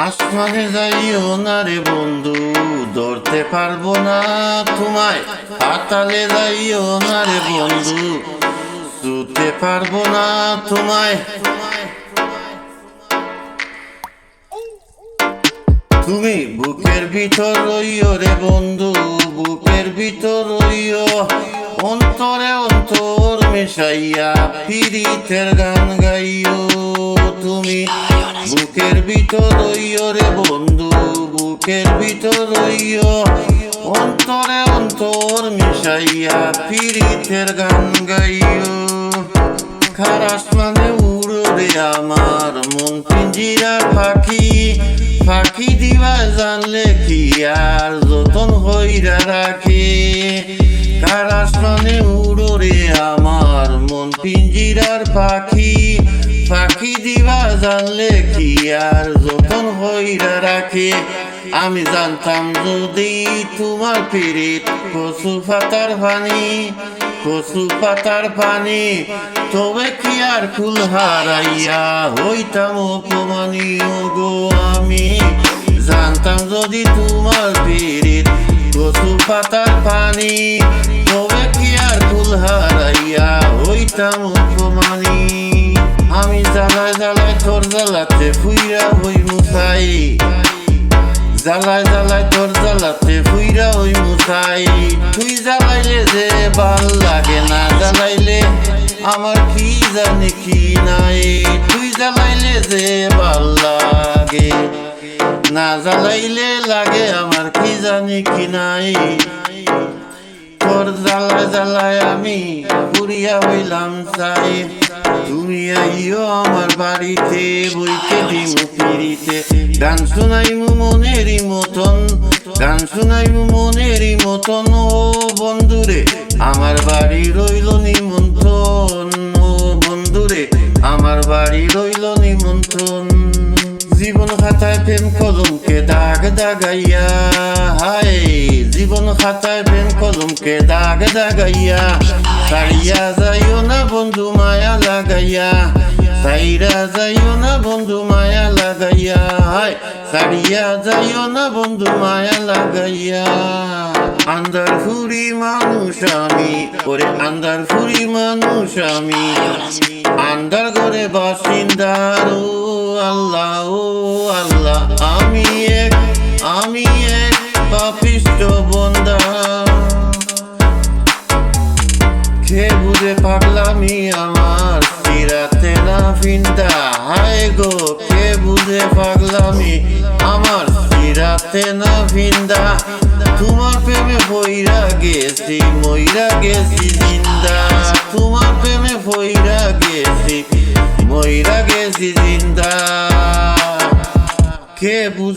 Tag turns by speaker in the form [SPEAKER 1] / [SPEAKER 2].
[SPEAKER 1] আসমানে যাইও না রে বন্ধু, ধরতে পারবো না তোমায়। পাতালে যাইও না রে বন্ধু, ছুতে পারবো না তোমায়। তুমি বুকের ভিতর রইও রে বন্ধু, বুকের ভিতর রইও। অন্তরে অন্তর মেশাইয়া পীড়িতের গান গাইও। তুমি বুকের ভিতর রইও রে বন্ধু, বুকের ভিতর রইও। অন্তরে অন্তর মিশাইয়া পীড়িতের গান গাইও। খারাস মানে উড়ো রে আমার মন পিঞ্জিরার পাখি। পাখি দিবা জানলে কি আর যতন হইরা রাখে। খারাস মানে উড়ো রে আমার মন পিঞ্জিরার পাখি। পাখি দিবা জানলে কি আর যতন হইরা রাখে। আমি জানতাম যদি তোমার পীড়িত কচু পাতার পানি, কচু পাতার পানি, তবে কি আর ফুল হারাইয়া হইতাম অপমানী। গো আমি জানতাম যদি তোমার পীড়িত কচু পাতার পানি, তবে কি আর ফুল হারাইয়া হইতাম অপমানী। আমি জ্বালায় জ্বালায় তোর জ্বালাতে ফুইরা হই মুসাই। জ্বালায় জ্বালায় তোর জ্বালাতে ফুইরা হই মুসাই। তুই জ্বালাইলে যে ভাল লাগে না জ্বালাইলে আমার কি জানি কি নাই। তুই জ্বালাইলে যে ভাল লাগে না জ্বালাইলে লাগে আমার কি জানি কি নাই। তোর জ্বালায় জ্বালায় আমি পুরিয়া হইলাম চাই। তুমি আইও আমার বাড়িতে বইকে দিমু পিড়িতে। গান শুনাইমু মনেরই মতন, গান শুনাইমু মনেরই মতন। ও বন্ধুরে আমার বাড়ি রইল নিমন্ত্রণ। ও বন্ধুরে আমার বাড়ি রইল নিমন্ত্রণ। জীবন খাতায় প্রেম কলমকে দাগ দাগাইয়া, হায় জীবন খাতায় প্রেম কলমকে দাগ দাগাইয়া। সারিয়া যাইও না বন্ধু মায়া লাগাইয়া, সাইরা যাইও না বন্ধু মায়া লাগাইয়া। হায় সারিয়া যাইও না বন্ধু মায়া লাগাইয়া। আন্দার ফুরি মানুষ আমি, ওরে আন্দার ফুরি মানুষ আমি। আন্দার ঘরে বাসিন্দার ও আল্লাহ, ও আল্লাহ। আমি এক পাপিষ্ট বন্দা। কে বুঝে পাগলামি আমার সিরাতে না ফিন্দা। হায় গো কে বুঝে পাগলামি আমার সিরাতে না ফিন্দা। তোমার প্রেমে পইরা গেছি মইরা গেছি জিন্দা। তোমার প্রেমে পইরা গেছি মইরা গেছি জিন্দা। কে বুঝে